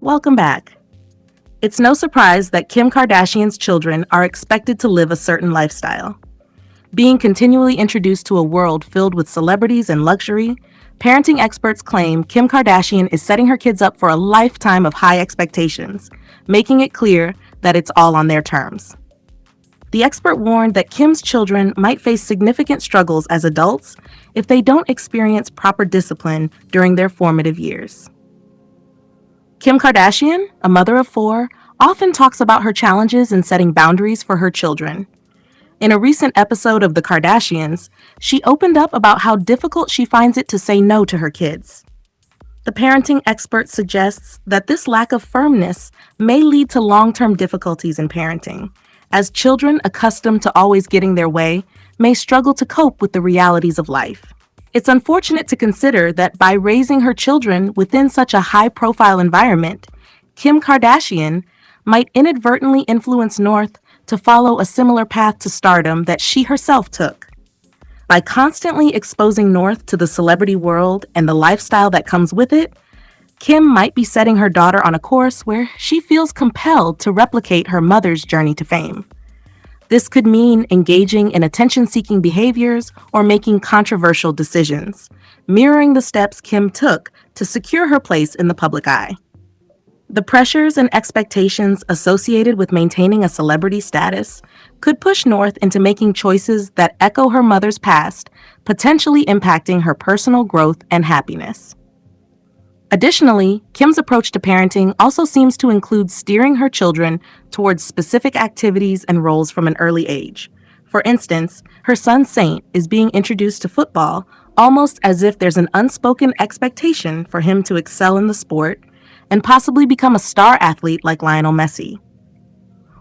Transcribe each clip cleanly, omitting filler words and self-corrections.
Welcome back. It's no surprise that Kim Kardashian's children are expected to live a certain lifestyle. Being continually introduced to a world filled with celebrities and luxury, parenting experts claim Kim Kardashian is setting her kids up for a lifetime of high expectations, making it clear that it's all on their terms. The expert warned that Kim's children might face significant struggles as adults if they don't experience proper discipline during their formative years. Kim Kardashian, a mother of four, often talks about her challenges in setting boundaries for her children. In a recent episode of The Kardashians, she opened up about how difficult she finds it to say no to her kids. The parenting expert suggests that this lack of firmness may lead to long-term difficulties in parenting, as children accustomed to always getting their way may struggle to cope with the realities of life. It's unfortunate to consider that by raising her children within such a high-profile environment, Kim Kardashian might inadvertently influence North to follow a similar path to stardom that she herself took. By constantly exposing North to the celebrity world and the lifestyle that comes with it, Kim might be setting her daughter on a course where she feels compelled to replicate her mother's journey to fame. This could mean engaging in attention-seeking behaviors or making controversial decisions, mirroring the steps Kim took to secure her place in the public eye. The pressures and expectations associated with maintaining a celebrity status could push North into making choices that echo her mother's past, potentially impacting her personal growth and happiness. Additionally, Kim's approach to parenting also seems to include steering her children towards specific activities and roles from an early age. For instance, her son Saint is being introduced to football almost as if there's an unspoken expectation for him to excel in the sport and possibly become a star athlete like Lionel Messi.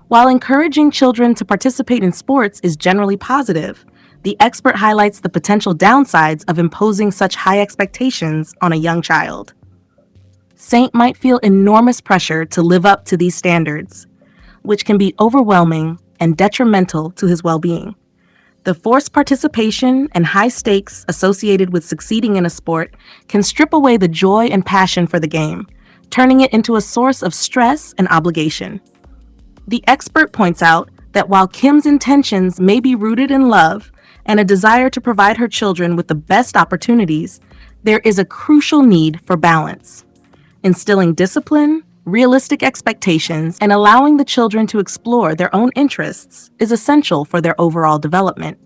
While encouraging children to participate in sports is generally positive, the expert highlights the potential downsides of imposing such high expectations on a young child. Saint might feel enormous pressure to live up to these standards, which can be overwhelming and detrimental to his well-being. The forced participation and high stakes associated with succeeding in a sport can strip away the joy and passion for the game, turning it into a source of stress and obligation. The expert points out that while Kim's intentions may be rooted in love and a desire to provide her children with the best opportunities, there is a crucial need for balance. Instilling discipline, realistic expectations, and allowing the children to explore their own interests is essential for their overall development.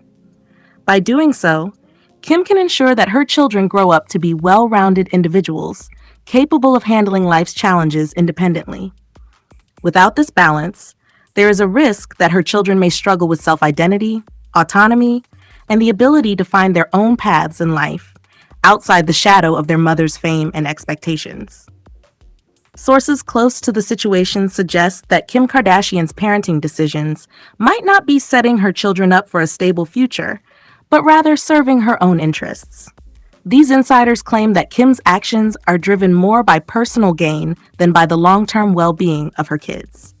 By doing so, Kim can ensure that her children grow up to be well-rounded individuals, capable of handling life's challenges independently. Without this balance, there is a risk that her children may struggle with self-identity, autonomy, and the ability to find their own paths in life, outside the shadow of their mother's fame and expectations. Sources close to the situation suggest that Kim Kardashian's parenting decisions might not be setting her children up for a stable future, but rather serving her own interests. These insiders claim that Kim's actions are driven more by personal gain than by the long-term well-being of her kids.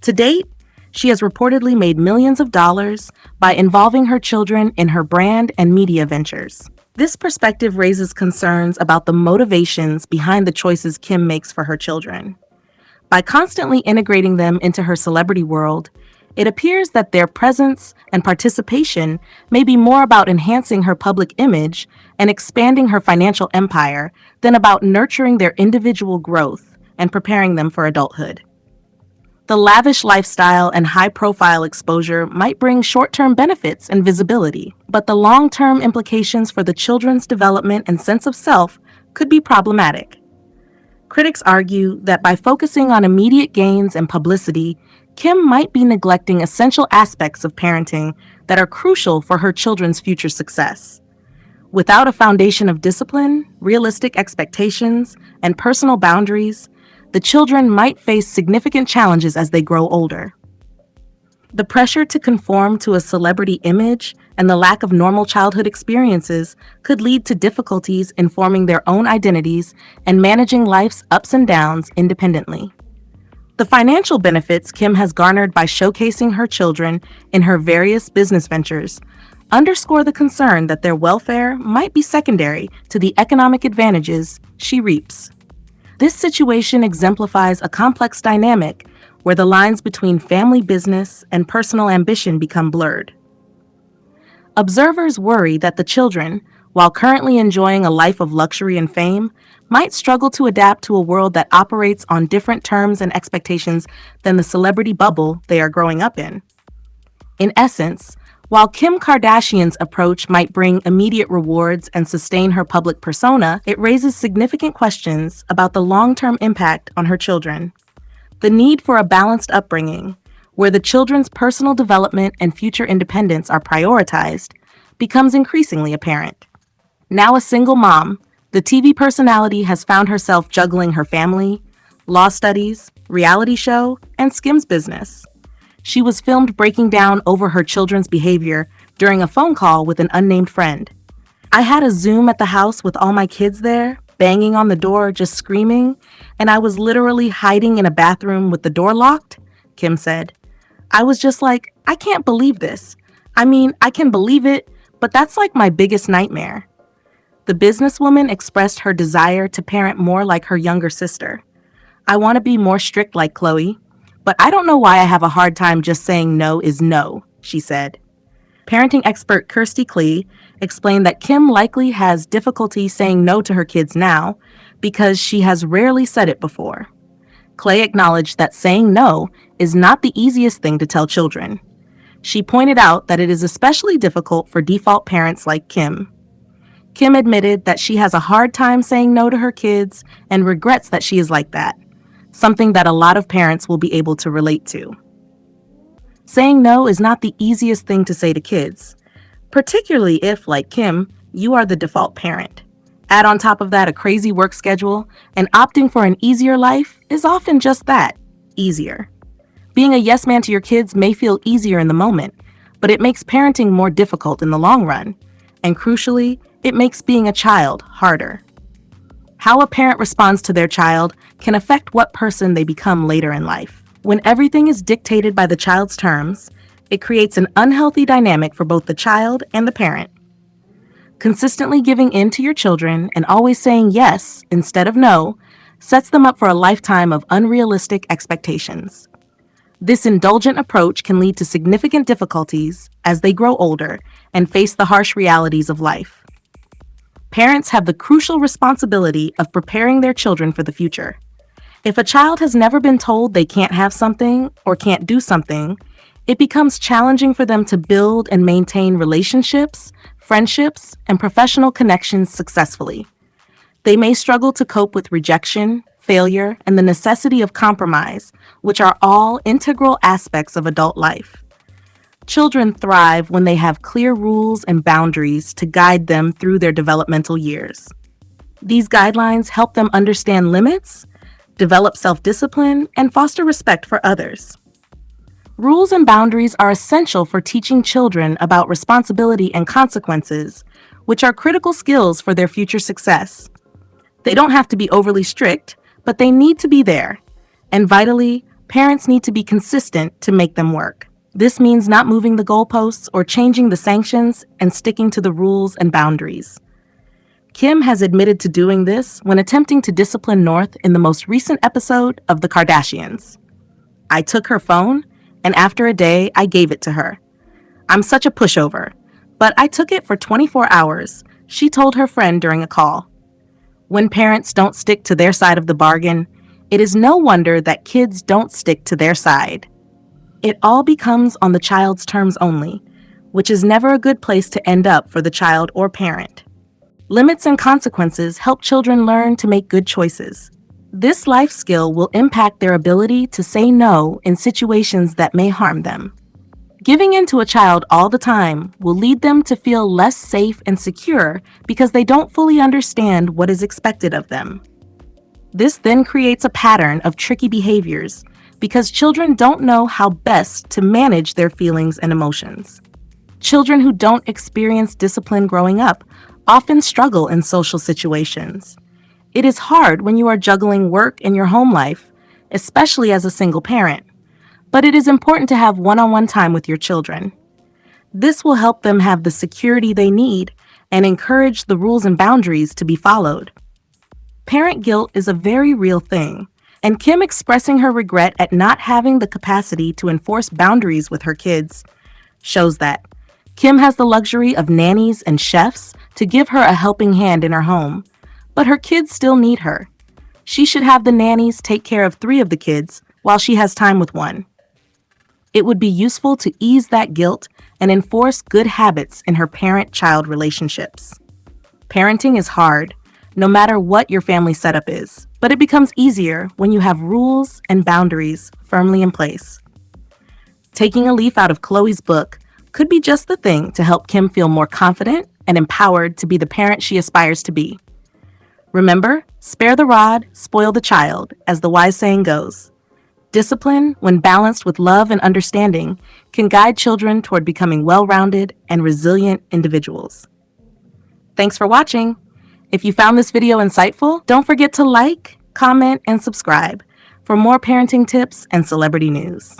To date, she has reportedly made millions of dollars by involving her children in her brand and media ventures. This perspective raises concerns about the motivations behind the choices Kim makes for her children. By constantly integrating them into her celebrity world, it appears that their presence and participation may be more about enhancing her public image and expanding her financial empire than about nurturing their individual growth and preparing them for adulthood. The lavish lifestyle and high-profile exposure might bring short-term benefits and visibility, but the long-term implications for the children's development and sense of self could be problematic. Critics argue that by focusing on immediate gains and publicity, Kim might be neglecting essential aspects of parenting that are crucial for her children's future success. Without a foundation of discipline, realistic expectations, and personal boundaries, the children might face significant challenges as they grow older. The pressure to conform to a celebrity image and the lack of normal childhood experiences could lead to difficulties in forming their own identities and managing life's ups and downs independently. The financial benefits Kim has garnered by showcasing her children in her various business ventures underscore the concern that their welfare might be secondary to the economic advantages she reaps. This situation exemplifies a complex dynamic where the lines between family business and personal ambition become blurred. Observers worry that the children, while currently enjoying a life of luxury and fame, might struggle to adapt to a world that operates on different terms and expectations than the celebrity bubble they are growing up in. In essence, while Kim Kardashian's approach might bring immediate rewards and sustain her public persona, it raises significant questions about the long-term impact on her children. The need for a balanced upbringing, where the children's personal development and future independence are prioritized, becomes increasingly apparent. Now a single mom, the TV personality has found herself juggling her family, law studies, reality show, and Skims business. She was filmed breaking down over her children's behavior during a phone call with an unnamed friend. "I had a Zoom at the house with all my kids there, banging on the door, just screaming, and I was literally hiding in a bathroom with the door locked," Kim said. "I was just like, I can't believe this. I mean, I can believe it, but that's like my biggest nightmare." The businesswoman expressed her desire to parent more like her younger sister. "I want to be more strict like Chloe, but I don't know why I have a hard time just saying no is no," she said. Parenting expert Kirsty Klee explained that Kim likely has difficulty saying no to her kids now because she has rarely said it before. Clay acknowledged that saying no is not the easiest thing to tell children. She pointed out that it is especially difficult for default parents like Kim. Kim admitted that she has a hard time saying no to her kids and regrets that she is like that, something that a lot of parents will be able to relate to. Saying no is not the easiest thing to say to kids, particularly if, like Kim, you are the default parent. Add on top of that a crazy work schedule, and opting for an easier life is often just that, easier. Being a yes man to your kids may feel easier in the moment, but it makes parenting more difficult in the long run, and crucially, it makes being a child harder. How a parent responds to their child can affect what person they become later in life. When everything is dictated by the child's terms, it creates an unhealthy dynamic for both the child and the parent. Consistently giving in to your children and always saying yes instead of no sets them up for a lifetime of unrealistic expectations. This indulgent approach can lead to significant difficulties as they grow older and face the harsh realities of life. Parents have the crucial responsibility of preparing their children for the future. If a child has never been told they can't have something or can't do something, it becomes challenging for them to build and maintain relationships, friendships, and professional connections successfully. They may struggle to cope with rejection, failure, and the necessity of compromise, which are all integral aspects of adult life. Children thrive when they have clear rules and boundaries to guide them through their developmental years. These guidelines help them understand limits, develop self-discipline, and foster respect for others. Rules and boundaries are essential for teaching children about responsibility and consequences, which are critical skills for their future success. They don't have to be overly strict, but they need to be there. And vitally, parents need to be consistent to make them work. This means not moving the goalposts or changing the sanctions and sticking to the rules and boundaries. Kim has admitted to doing this when attempting to discipline North in the most recent episode of The Kardashians. "I took her phone, and after a day, I gave it to her. I'm such a pushover, but I took it for 24 hours, she told her friend during a call. When parents don't stick to their side of the bargain, it is no wonder that kids don't stick to their side. It all becomes on the child's terms only, which is never a good place to end up for the child or parent. Limits and consequences help children learn to make good choices. This life skill will impact their ability to say no in situations that may harm them. Giving in to a child all the time will lead them to feel less safe and secure because they don't fully understand what is expected of them. This then creates a pattern of tricky behaviors because children don't know how best to manage their feelings and emotions. Children who don't experience discipline growing up often struggle in social situations. It is hard when you are juggling work and your home life, especially as a single parent, but it is important to have one-on-one time with your children. This will help them have the security they need and encourage the rules and boundaries to be followed. Parent guilt is a very real thing, and Kim expressing her regret at not having the capacity to enforce boundaries with her kids shows that. Kim has the luxury of nannies and chefs to give her a helping hand in her home, but her kids still need her. She should have the nannies take care of 3 of the kids while she has time with one. It would be useful to ease that guilt and enforce good habits in her parent-child relationships. Parenting is hard, no matter what your family setup is, but it becomes easier when you have rules and boundaries firmly in place. Taking a leaf out of Chloe's book could be just the thing to help Kim feel more confident and empowered to be the parent she aspires to be. Remember, spare the rod, spoil the child, as the wise saying goes. Discipline, when balanced with love and understanding, can guide children toward becoming well-rounded and resilient individuals. Thanks for watching. If you found this video insightful, don't forget to like, comment, and subscribe for more parenting tips and celebrity news.